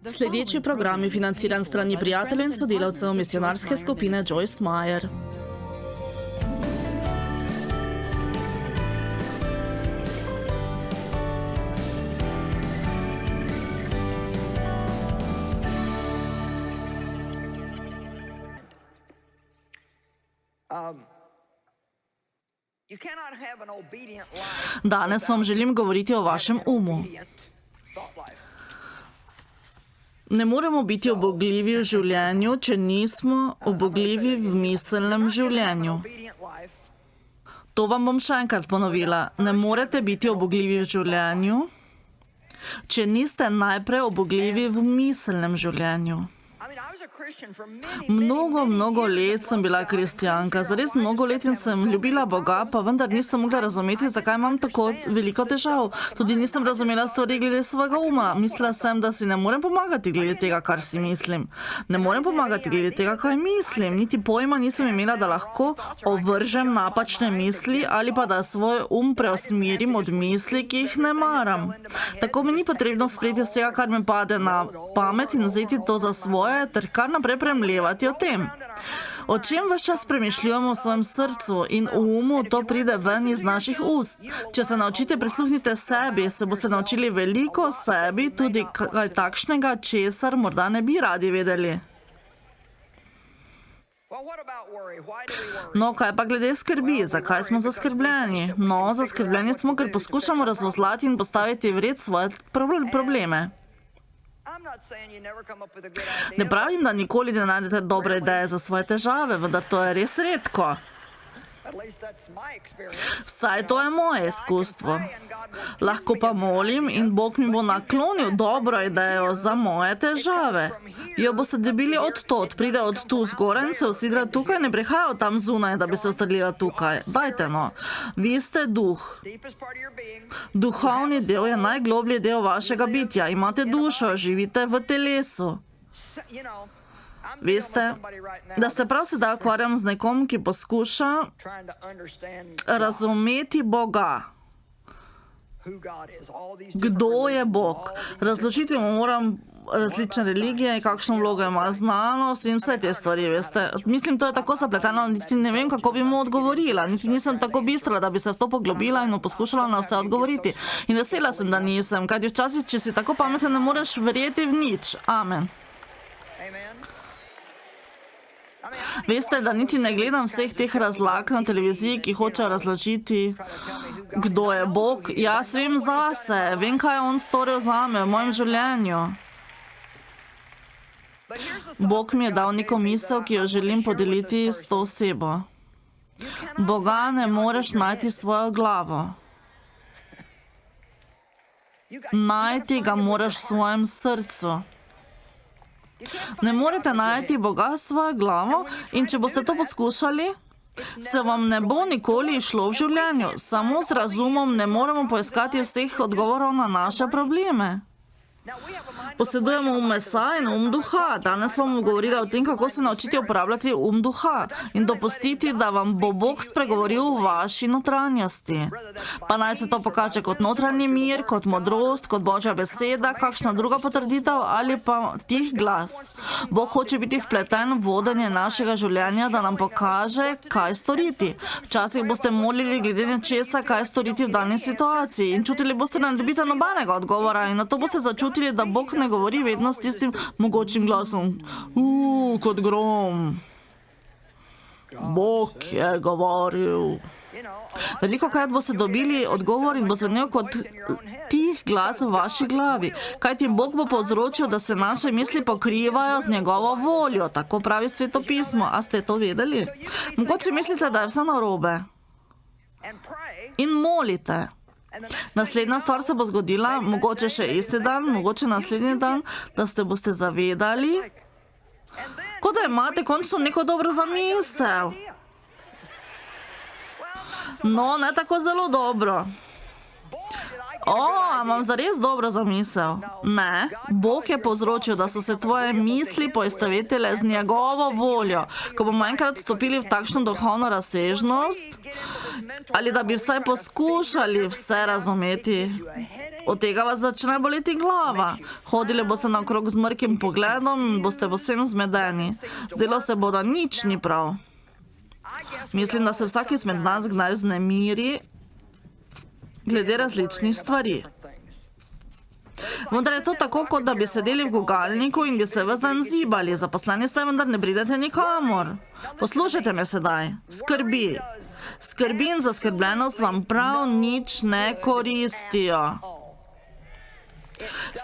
Sledeči program je financiran strani prijateljev in sodelavcev misionarske skupine Joyce Meyer. Danes vam želim govoriti o vašem umu. Ne moremo biti ubogljivi v življenju, če nismo ubogljivi v miselnem življenju. To vam bom še enkrat ponovila. Ne morete biti ubogljivi v življenju, če niste najprej ubogljivi v miselnem življenju. Mnogo let sem bila kristjanka, zares mnogo let in sem ljubila Boga, pa vendar nisem mogla razumeti, zakaj imam tako veliko težav. Tudi nisem razumela stvari glede svojega uma. Mislila sem, da si ne morem pomagati glede tega, kar si mislim. Ne morem pomagati glede tega, kaj mislim. Niti pojma nisem imela, da lahko ovržem napačne misli ali pa da svoj preusmerim od misli, ki jih ne maram. Tako mi ni potrebno sprejeti vsega, kar mi pade na pamet in vzeti to za svoje, ter kar naprej premlevati o tem. O čem ves čas premišljujemo v svojem srcu in v umu, to pride ven iz naših ust. Če se naučite prisluhniti sebi, se boste naučili veliko o sebi, tudi kaj takšnega, česar morda ne bi radi vedeli. No, kaj pa glede skrbi? Zakaj smo zaskrbljeni? No, zaskrbljeni smo, ker poskušamo razvozlati in postaviti v red svoje probleme. Ne pravim, da nikoli ne najdete dobre ideje za svoje težave, vendar to je res redko. Vsaj to je moje izkustvo. Lahko pa molim in Bog mi bo naklonil dobro idejo za moje težave. Jo boste dobili odtot, pride od tu zgoraj in se usidra tukaj, ne prihaja od tam zunaj, da bi se ustalila tukaj. Dajte no. Vi ste duh. Duhovni del je najgloblji del vašega bitja. Imate dušo, živite v telesu. Veste, da se prav sedaj ukvarjam z nekom, ki poskuša razumeti Boga. Kdo je Bog? Razložiti mu moram različne religije, kakšno vlogo ima znanost in vse te stvari, veste. Mislim, to je tako zapleteno, niti ne vem, kako bi mu odgovorila. Niti nisem tako bistra, da bi se v to poglobila in mu poskušala na vse odgovoriti. In vesela sem, da nisem, kajti včasih, če si tako pameten, ne moreš verjeti v nič. Amen. Veste, da niti ne gledam vseh teh razlag na televiziji, ki hočejo razložiti, kdo je Bog. Jaz vem zase, vem, kaj je on storil zame v mojem življenju. Bog mi je dal neko misel, ki jo želim podeliti s to osebo. Boga ne moreš najti svojo glavo. Najti ga moraš v svojem srcu. Ne morete najti Boga s svojo glavo in če boste to poskušali, se vam ne bo nikoli išlo v življenju. Samo z razumom ne moremo poiskati vseh odgovorov na naše probleme. Posedujemo mesa in duha. Danes vam bom govorila o tem, kako se naučiti uporabljati duha in dopustiti, da vam bo Bog spregovoril v vaši notranjosti. Pa naj se to pokaže kot notranji mir, kot modrost, kot Božja beseda, kakšna druga potrditev ali pa tih glas. Bog hoče biti vpleten v vodenje našega življenja, da nam pokaže, kaj storiti. Včasih boste molili glede nečesa, kaj storiti v dani situaciji in čutili boste, da ne dobite nobenega odgovora in na to boste začutili, da Bog ne govori vedno s tistim mogočim glasom. Kot grom. Bog je govoril. Veliko krat boste dobili odgovor in bo zvenel kot tih glas v vaši glavi. Kajti Bog bo povzročil, da se naše misli pokrivajo z njegovo voljo. Tako pravi Svetopismo. A ste to vedeli? Mogoče mislite, da je vse narobe. In molite. Naslednja stvar se bo zgodila, mogoče še isti dan, mogoče naslednji dan, da se boste zavedali, kot da imate končno neko dobro zamisel. No, ne tako zelo dobro. Imam zares dobro zamisel. Ne, Bog je povzročil, da so se tvoje misli poistovetile z njegovo voljo. Ko bomo enkrat stopili v takšno duhovno razsežnost, ali da bi vsaj poskušali vse razumeti, Od tega vas začne boleti glava. Hodili boste naokrog z mrkim pogledom in boste povsem zmedeni. Zdelo se bo, da nič ni prav. Mislim, da se vsak izmed nas kdaj vznemiri glede različnih stvari. Vendar je to tako, kot da bi sedeli v gugalniku in bi se ves dan zibali. Zaposleni ste, vendar ne pridete nikamor. Poslušajte me sedaj. Skrbi. Skrbi in zaskrbljenost vam prav nič ne koristijo.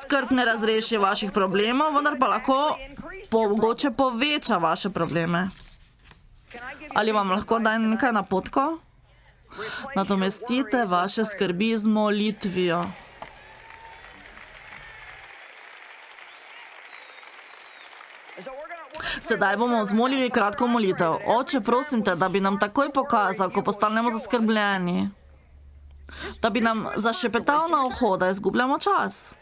Skrb ne razreši vaših problemov, vendar pa lahko mogoče poveča vaše probleme. Ali vam lahko dajem nekaj napotkov? Nadomestite vaše skrbi z molitvijo. Sedaj bomo zmolili kratko molitev. Oče, prosim te, da bi nam takoj pokazal, ko postanemo zaskrbljeni. Da bi nam zašepetal na uho, da izgubljamo čas.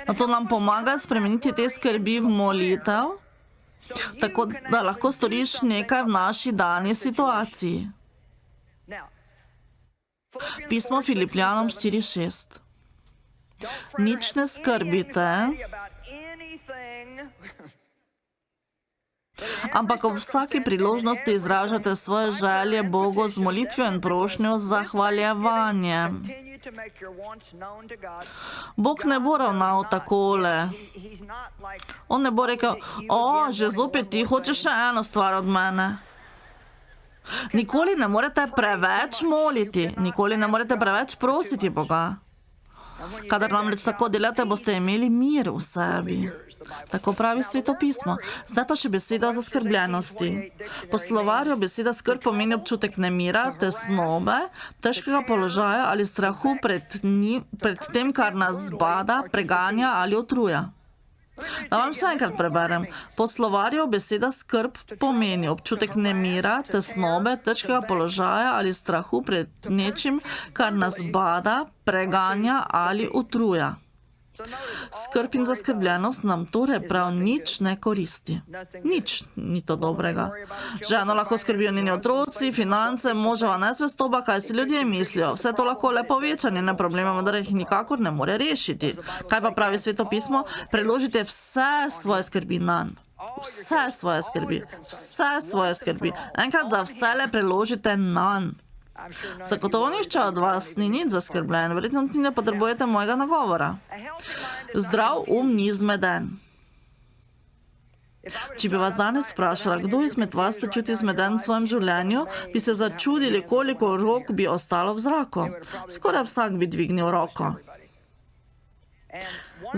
Nato nam pomaga spremeniti te skrbi v molitev, tako da lahko storiš nekaj v naši dani situaciji. Pismo Filipljanom 4:6. Nič ne skrbite, ampak ob vsaki priložnosti izražate svoje želje Bogu z molitvijo in prošnjo z zahvaljevanjem. Bog ne bo ravnal takole. On ne bo rekel, že zopet ti hočeš še eno stvar od mene. Nikoli ne morete preveč moliti, nikoli ne morete preveč prositi Boga. Kadar namreč tako delate, boste imeli mir v sebi. Tako pravi Sveto pismo. Zdaj pa še beseda o zaskrbljenosti. Po slovarju beseda skrb pomeni občutek nemira, tesnobe, težkega položaja ali strahu pred tem, kar nas zbada, preganja ali utruja. Da vam še enkrat preberem. Po slovarju beseda skrb pomeni občutek nemira, tesnobe, težkega položaja ali strahu pred nečim, kar nas bada, preganja ali utruja. Skrb in zaskrbljenost nam torej prav nič ne koristi. Nič ni to dobrega. Ženo lahko skrbijo njeni otroci, finance, moževa nesvestoba, kaj si ljudje mislijo. Vse to lahko le poveča njene probleme, vendar jih nikakor ne more rešiti. Kaj pa pravi Sveto pismo? Preložite vse svoje skrbi nanj. Vse svoje skrbi. Vse svoje skrbi. Enkrat za vsele preložite nanj. Zagotovo nišče od vas ni nič zaskrbljen, verjetno ti ne potrebujete mojega nagovora. Zdrav ni zmeden. Če bi vas danes vprašala, kdo izmed vas se čuti zmeden v svojem življenju, bi se začudili, koliko rok bi ostalo v zraku. Skoraj vsak bi dvignil roko.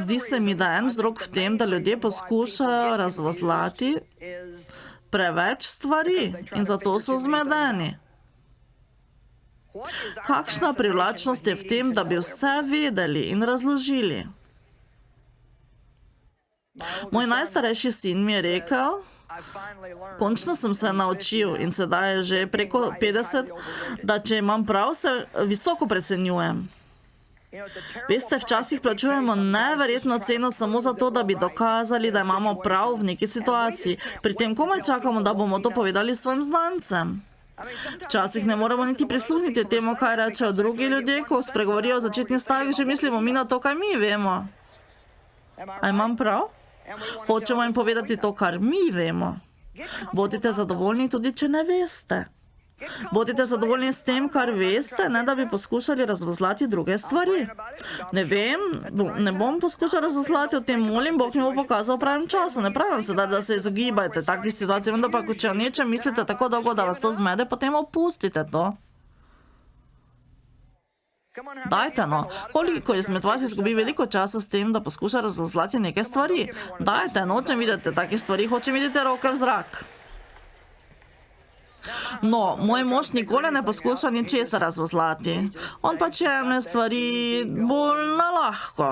Zdi se mi, da en vzrok v tem, da ljudje poskušajo razvozlati preveč stvari in zato so zmedeni. Kakšna privlačnost je v tem, da bi vse vedeli in razložili? Moj najstarejši sin mi je rekel, končno sem se naučil in sedaj je že preko 50, da če imam prav, se visoko precenjujem. Veste, včasih plačujemo neverjetno ceno samo zato, da bi dokazali, da imamo prav v neki situaciji. Pri tem komaj čakamo, da bomo to povedali svojim znancem. Včasih ne moremo niti prisluhniti temu, kaj rečejo drugi ljudje, ko spregovorijo o začetni stavek, že mislimo mi na to, kaj mi vemo. A imam prav? Hočemo jim povedati to, kar mi vemo. Bodite zadovoljni tudi, če ne veste. Bodite zadovoljni s tem, kar veste, ne da bi poskušali razvozlati druge stvari. Ne vem, ne bom poskušal razvozlati o tem, molim, Bog mi bo pokazal v pravem času. Ne pravim se, da se izogibajte takih situacij, vendar pa, če o nečem mislite tako dolgo, da vas to zmede, potem opustite to. Dajte no, koliko izmed vas izgubi veliko časa s tem, da poskuša razvozlati neke stvari. Dajte, nočem videti takih stvari, hočem videti roke v zrak. No, moj mož nikoli ne poskuša ničesar razvozlati. On pač jemlje stvari bolj na lahko.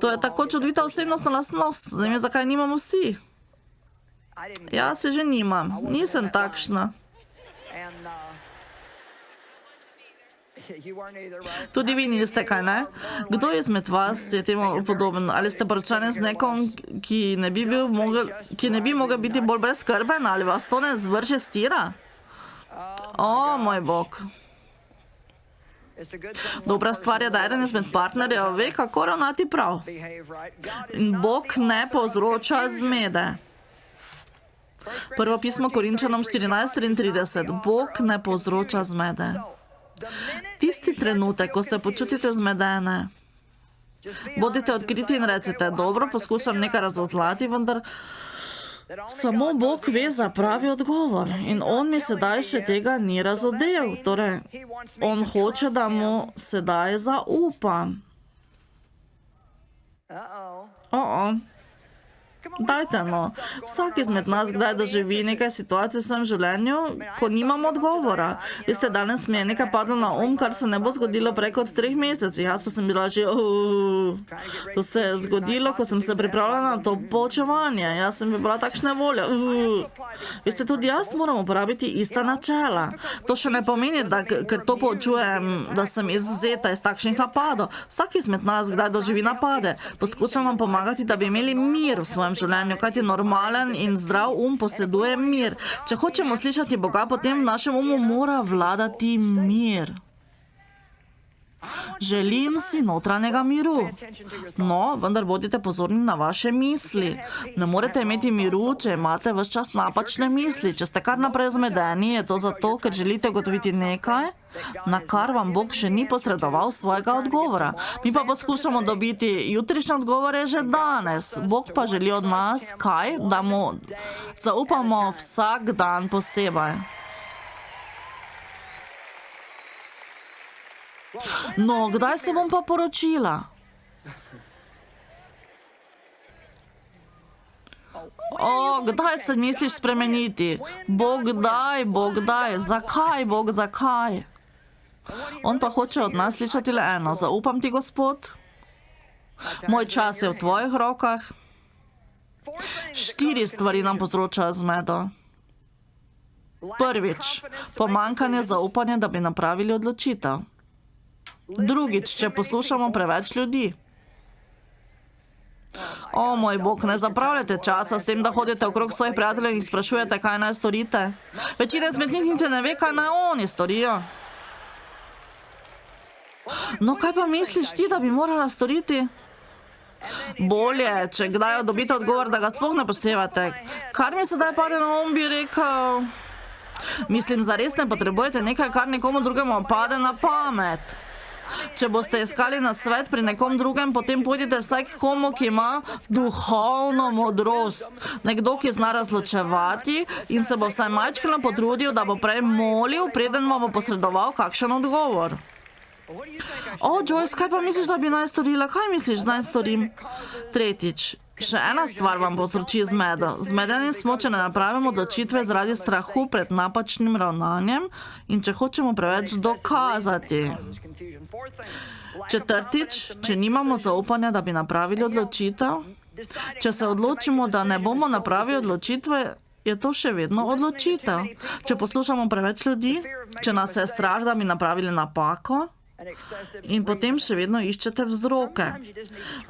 To je tako čudovita osebnostna lastnost, ne vem, zakaj nimamo vsi. Jaz se že nimam, nisem takšna. Tudi vi niste, kaj ne? Kdo izmed vas je temu podoben? Ali ste poročeni z nekom, ki ne bi mogel biti bolj brezskrben? Ali vas to ne zvrže s tira? O, moj Bog. Dobra stvar je, da eden izmed partnerjev ve, kako ravnati prav. In Bog ne povzroča zmede. Prvo pismo Korinčanom 14:33. Bog ne povzroča zmede. Tisti trenutek, ko se počutite zmedene, bodite odkriti in recite, dobro, poskušam nekaj razvozlati, vendar samo Bog ve za pravi odgovor. In on mi sedaj še tega ni razodel. Torej, on hoče, da mu sedaj zaupam. Dajte no, vsak izmed nas kdaj doživi nekaj situacij v svojem življenju, ko nimamo odgovora. Veste, danes mi je nekaj padlo na kar se ne bo zgodilo prej kot 3 mesecih. Jaz pa sem bila že, to se je zgodilo, ko sem se pripravljala na to poučevanje. Jaz sem bila takšne volje. Veste, tudi jaz moram uporabiti ista načela. To še ne pomeni, da ker to poučujem, da sem izvzeta iz takšnih napadov. Vsak izmed nas kdaj doživi napade. Poskušam vam pomagati, da bi imeli mir v svojem življenju, kajti normalen in zdrav poseduje mir. Če hočemo slišati Boga, potem v našem mora vladati mir. Želim si notranjega miru. No, vendar bodite pozorni na vaše misli. Ne morete imeti miru, če imate ves čas napačne misli. Če ste kar naprej zmedeni, je to zato, ker želite ugotoviti nekaj, na kar vam Bog še ni posredoval svojega odgovora. Mi pa poskušamo dobiti jutrišnje odgovore že danes. Bog pa želi od nas kaj? Da mu zaupamo vsak dan posebej. No, kdaj se bom pa poročila? Kdaj se misliš spremeniti? Bog daj, zakaj, Bog, zakaj? On pa hoče od nas slišati le eno. Zaupam ti, Gospod. Moj čas je v tvojih rokah. 4 stvari nam povzročajo zmedo. Prvič, pomanjkanje zaupanja, da bi napravili odločitev. Drugič, če poslušamo preveč ljudi. Moj Bog, ne zapravljate časa s tem, da hodite okrog svojih prijateljev in sprašujete, kaj naj storite. Večina izmed njih niti ne ve, kaj naj oni storijo. No, kaj pa misliš ti, da bi morala storiti? Bolje, če kdaj dobite odgovor, da ga sploh ne poštevate. Kar mi sedaj pade na bi rekel... Mislim, zares ne potrebujete nekaj, kar nekomu drugemu pade na pamet. Če boste iskali nasvet pri nekom drugem, potem pojdite vsaj k komu, ki ima duhovno modrost. Nekdo, ki zna razločevati in se bo vsaj majčkeno potrudil, da bo prej molil, preden vam bo posredoval kakšen odgovor. Joyce, kaj pa misliš, da bi naj storila? Kaj misliš, da naj storim? Tretjič, še ena stvar vam povzroči zmedo. Zmedeni smo, če ne napravimo odločitve zaradi strahu pred napačnim ravnanjem in če hočemo preveč dokazati. Četrtič, če nimamo zaupanja, da bi napravili odločitev. Če se odločimo, da ne bomo napravili odločitve, je to še vedno odločitev. Če poslušamo preveč ljudi, če nas je strah, da bi napravili napako, in potem še vedno iščete vzroke.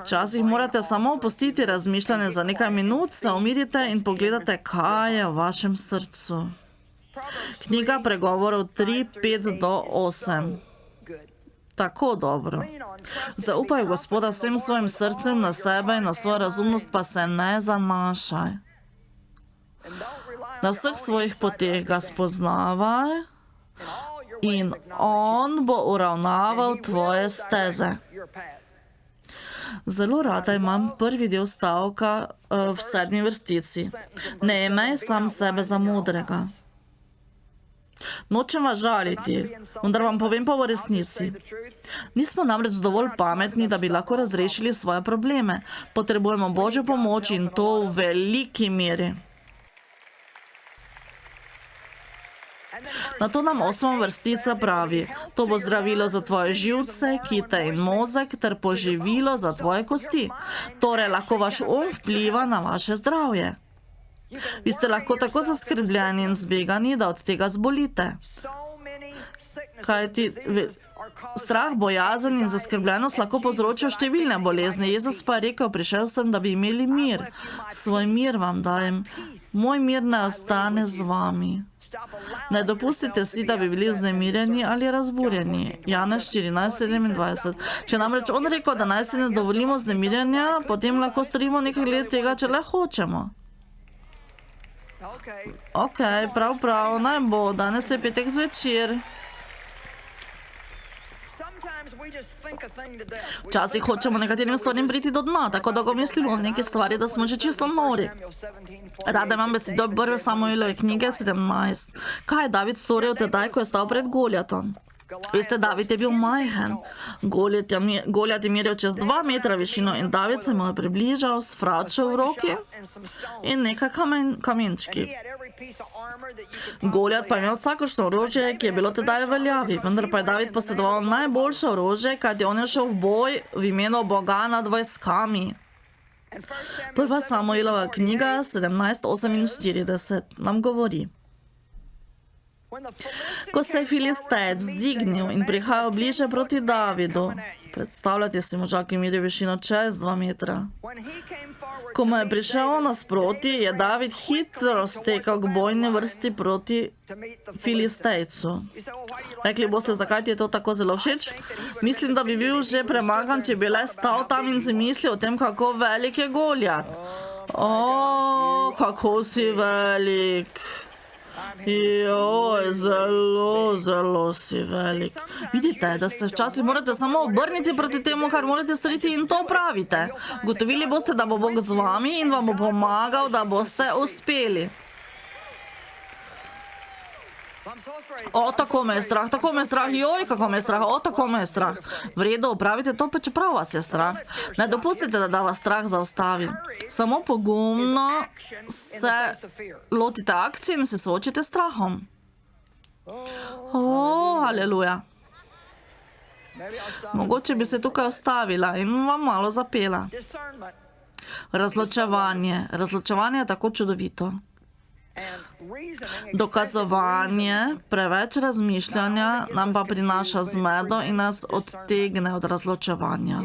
Včasih morate samo opustiti razmišljanje za nekaj minut, se umirite in pogledate, kaj je v vašem srcu. Knjiga Pregovorov 3:5-8. Tako dobro. Zaupaj Gospoda vsem svojim srcem, na sebe in na svojo razumnost pa se ne zanašaj. Na vseh svojih poteh ga spoznavaj in on bo uravnaval tvoje steze. Zelo rada imam prvi del stavka v 7. vrstici. Ne imej sam sebe za modrega. Nočem vas žaliti, vendar vam povem pa v resnici. Nismo namreč dovolj pametni, da bi lahko razrešili svoje probleme. Potrebujemo Božjo pomoč in to v veliki meri. Na to nam 8. vrstica pravi, to bo zdravilo za tvoje živce, kite in mozek, ter poživilo za tvoje kosti. Torej, lahko vaš vpliva na vaše zdravje. Vi ste lahko tako zaskrbljeni in zbegani, da od tega zbolite. Kajti strah, bojazen in zaskrbljenost lahko povzročajo številne bolezni. Jezus pa je rekel, prišel sem, da bi imeli mir. Svoj mir vam dajem. Moj mir ne ostane z vami. Ne dopustite si, da bi bili vznemirjeni ali razburjeni. Janez 14:27. Če namreč on rekel, da naj si ne dovolimo vznemirjanja, potem lahko storimo nekaj glede tega, če le hočemo. Ok, prav, naj bo, danes je petek zvečer. Včasih hočemo nekaterim stvarem priti do dna, tako dolgo mislimo o neki stvari, da smo že čisto nori. Rada imam besedo prve Samuelove knjige 17. Kaj je David storil tedaj, ko je stal pred Goljatom? Veste, David je bil majhen. Goljat je meril čez 2 metra višino in David se mu je približal s fračo v roki in nekaj kamenčki. Goljat pa je imel vsakošno orožje, ki je bilo tedaj v veljavi, vendar pa je David posedoval najboljše orožje, kajti on je šel v boj v imenu Boga nad vojskami. Prva Samuelova knjiga 17:48 nam govori. Ko se je Filistejec vzdignil in prihajal bliže proti Davidu, predstavljate si moža, ki meri višino čez 2 metra. Ko mu je prišel nasproti, je David hitro stekal k bojni vrsti proti Filistejcu. Rekli boste, zakaj ti je to tako zelo všeč? Mislim, da bi bil že premagan, če bi le stal tam in si mislil o tem, kako velik je Goljat. O, kako si velik. Joj, zelo si velik. Vidite, da se včasih morate samo obrniti proti temu, kar morate storiti in to pravite. Gotovili boste, da bo Bog z vami in vam bo pomagal, da boste uspeli. O, tako me je strah, joj, kako me je strah, o, tako me je strah. V redu, opravite to, pa čeprav vas je strah. Ne dopustite, da vas strah zaustavi. Samo pogumno se lotite akcije in se soočite s strahom. O, aleluja. Mogoče bi se tukaj ostavila in vam malo zapela. Razločevanje je tako čudovito. Dokazovanje, preveč razmišljanja nam pa prinaša zmedo in nas odtegne od razločevanja.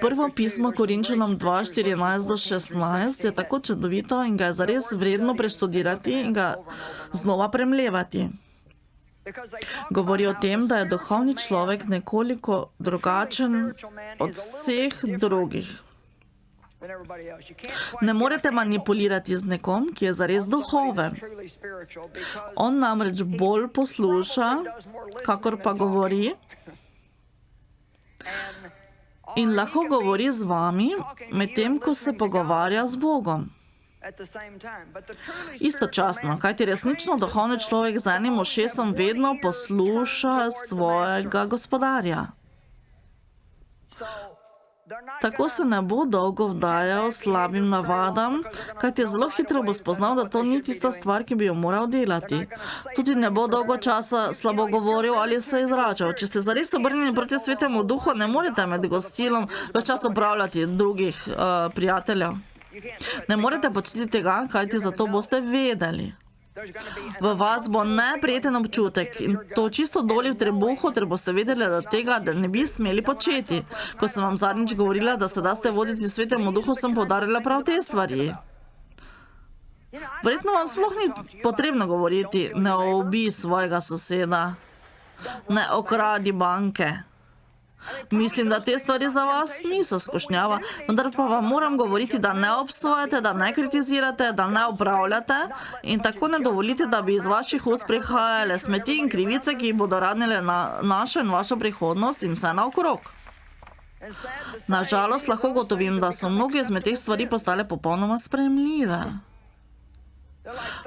Prvo pismo Korinčanom 2:14-16 je tako čudovito in ga je zares vredno preštudirati in ga znova premlevati. Govori o tem, da je duhovni človek nekoliko drugačen od vseh drugih. Ne morete manipulirati z nekom, ki je zares duhoven. On namreč bolj posluša, kakor pa govori, in lahko govori z vami, medtem ko se pogovarja z Bogom. Istočasno, kajti resnično duhovni človek z enim ušesom vedno posluša svojega gospodarja. Tako se ne bo dolgo vdajal slabim navadam, kajti zelo hitro bo spoznal, da to ni tista stvar, ki bi jo moral delati. Tudi ne bo dolgo časa slabo govoril ali se izračal. Če ste zares obrnjeni proti Svetemu Duhu, ne morete med gostilom ves čas upravljati drugih prijateljev. Ne morete početi tega, kajti zato boste vedeli. V vas bo neprijeten občutek in to čisto doli v trebuhu, ter boste vedeli, da tega ne bi smeli početi. Ko sem vam zadnjič govorila, da se daste voditi Svetemu Duhu, sem poudarila prav te stvari. Verjetno vam sploh ni potrebno govoriti, ne ubij svojega soseda, ne okradi banke. Mislim, da te stvari za vas niso skušnjava, vendar pa vam moram govoriti, da ne obsojate, da ne kritizirate, da ne upravljate in tako ne dovolite, da bi iz vaših ust prihajale smeti in krivice, ki bodo ranile na našo in vašo prihodnost in vse naokrog. Nažalost, lahko gotovim, da so mnoge izmed teh stvari postale popolnoma sprejemljive.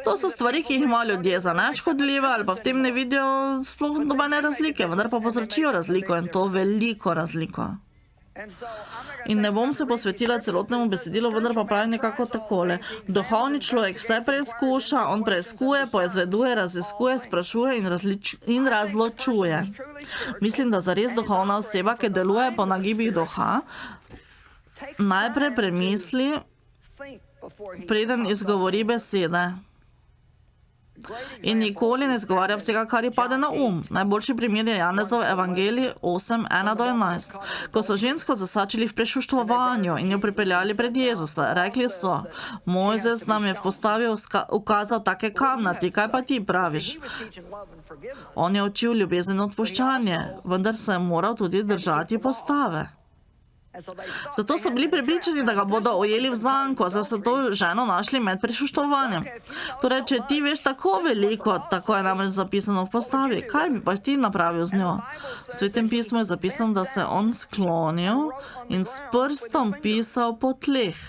To so stvari, ki jih imajo ljudje za neškodljive ali pa v tem ne vidijo sploh nobene razlike, vendar pa povzročijo razliko in to veliko razliko. In ne bom se posvetila celotnemu besedilu, vendar pa pravi nekako takole. Duhovni človek vse preizkuša, on preiskuje, poizveduje, raziskuje, sprašuje in razločuje. Mislim, da zares duhovna oseba, ki deluje po nagibih duha, najprej premisli, preden izgovori besede. in nikoli ne izgovarja vsega, kar ji pade na Najboljši primer je Janezov evangelij 8:1-11. Ko so žensko zasačili v prešuštvovanju in jo pripeljali pred Jezusa, rekli so: Mojzes nam je v postavi ukazal take kamnati, kaj pa ti praviš? On je učil ljubezen in odpuščanje, vendar se je moral tudi držati postave. Zato so bili prepričani, da ga bodo ujeli v zanko, saj so to ženo našli med prešuštovanjem. Torej, če ti veš tako veliko, tako je namreč zapisano v postavi, kaj bi pa ti napravil z njo? V Svetem pismu je zapisano, da se on sklonil in s prstom pisal po tleh.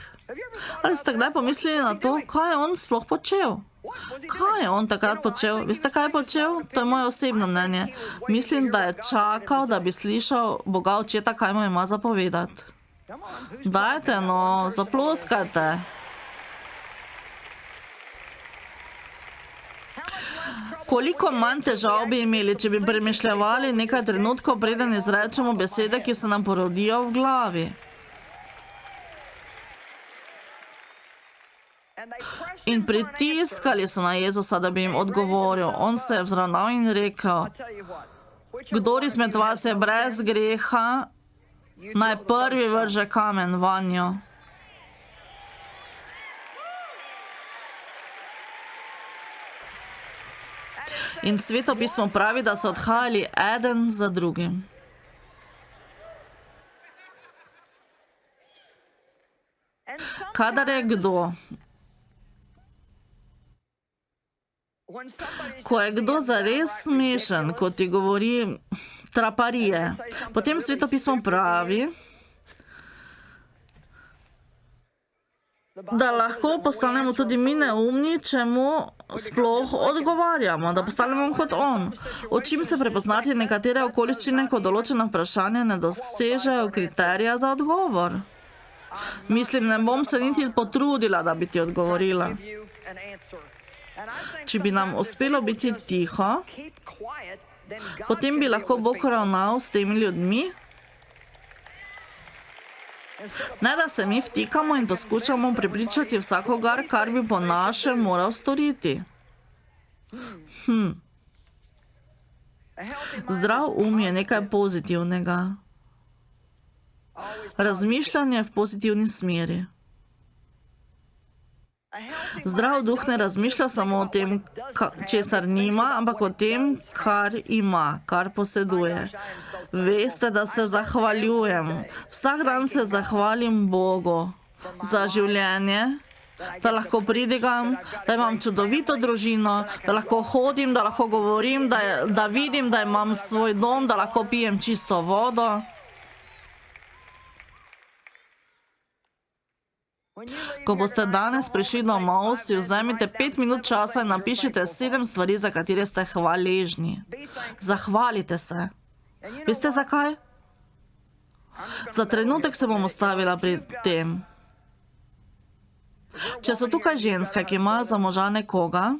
Ali ste kdaj pomislili na to, kaj je on sploh počel? Kaj je on takrat počel? Veste, kaj je počel? To je moje osebno mnenje. Mislim, da je čakal, da bi slišal Boga očeta, kaj mu ima zapovedati. Dajte, no, zaploskajte. Koliko manj težav bi imeli, če bi premišljevali nekaj trenutkov, preden izrečemo besede, ki se nam porodijo v glavi. In pritiskali so na Jezusa, da bi jim odgovoril. On se je vzravnal in rekel: Kdor izmed vas je brez greha, naj prvi vrže kamen vanjo. In Sveto pismo pravi, da so odhajali eden za drugim. Kadar je kdo, ko je kdo zares smešen, ko ti govori traparije, potem Sveto pismo pravi, da lahko postanemo tudi mi neumni, če mu sploh odgovarjamo, da postanemo kot on. Učim se prepoznati nekatere okoliščine, ko določena vprašanja ne dosežejo kriterija za odgovor. Mislim, ne bom se niti potrudila, da bi ti odgovorila. Če bi nam uspelo biti tiho, potem bi lahko Bog ravnal s temi ljudmi. Ne, da se mi vtikamo in poskušamo prepričati vsakogar, kar bi po našem moral storiti. Zdrav je nekaj pozitivnega. Razmišljanje v pozitivni smeri. Zdrav duh ne razmišlja samo o tem, česar nima, ampak o tem, kar ima, kar poseduje. Veste, da se zahvaljujem. Vsak dan se zahvalim Bogu za življenje, da lahko pridigam, da imam čudovito družino, da lahko hodim, da lahko govorim, da vidim, da imam svoj dom, da lahko pijem čisto vodo. Ko boste danes prišli domov, si vzemite 5 minut časa in napišite 7 stvari, za katere ste hvaležni. Zahvalite se. Veste zakaj? Za trenutek se bom ustavila pri tem. Če so tukaj ženske, ki imajo za moža nekoga,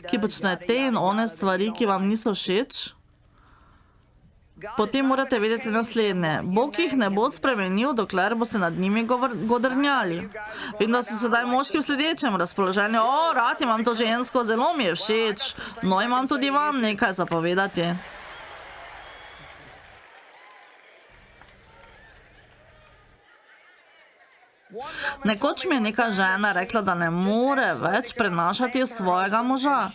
ki počne te in one stvari, ki vam niso všeč, potem morate vedeti naslednje. Bog jih ne bo spremenil, dokler boste nad njimi godrnjali. Vem, da so sedaj moški v sledečem razpoloženju. Rad imam to žensko, zelo mi je všeč. No, imam tudi vam nekaj zapovedati. Nekoč mi je neka žena rekla, da ne more več prenašati svojega moža.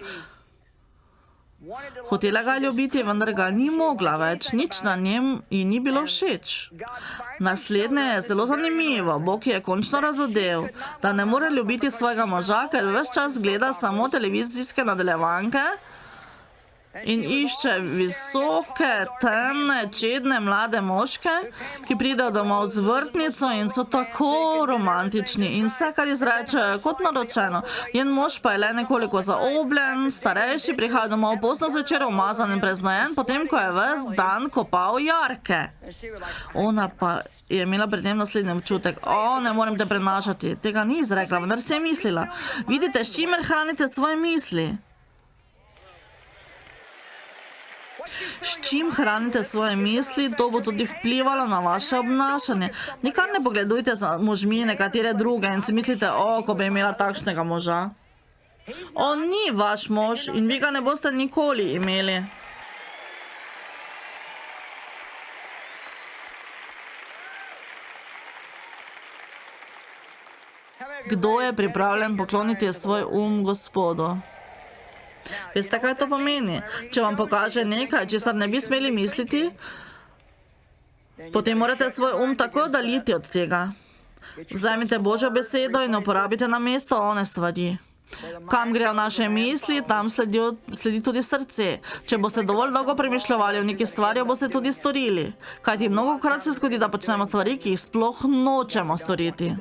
Hotela ga ljubiti, vendar ga ni mogla več, nič na njem ji ni bilo všeč. Naslednje je zelo zanimivo. Bog je končno razodel, da ne more ljubiti svojega moža, ker ves čas gleda samo televizijske nadaljevanke in išče visoke, temne, čedne, mlade moške, ki pridejo domov z vrtnico in so tako romantični in vse, kar izrečejo, je kot naročeno. Njen mož pa je le nekoliko zaobljen, starejši, prihaja domov pozno zvečer, umazan in preznojen, potem ko je ves dan kopal jarke. Ona pa je imela pred njem naslednji občutek. Ne morem te prenašati. Tega ni izrekla, vendar si je mislila. Vidite, s čimer hranite svoje misli? S čim hranite svoje misli, to bo tudi vplivalo na vaše obnašanje. Nikar ne pogledujte za možmi nekatere druge in si mislite, ko bi imela takšnega moža. On ni vaš mož in vi ga ne boste nikoli imeli. Kdo je pripravljen pokloniti svoj Gospodu? Veste, kaj to pomeni? Če vam pokaže nekaj, česar ne bi smeli misliti, potem morate svoj takoj oddaljiti od tega. Vzemite Božjo besedo in uporabite na mesto one stvari. Kam grejo naše misli, tam sledi tudi srce. Če boste dovolj dolgo premišljali o neki stvari, boste tudi storili. Kajti mnogokrat se zgodi, da počnemo stvari, ki jih sploh nočemo storiti.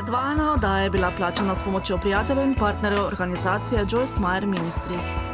Predvajana oddaja je bila plačana s pomočjo prijateljev in partnerjev organizacije Joyce Meyer Ministries.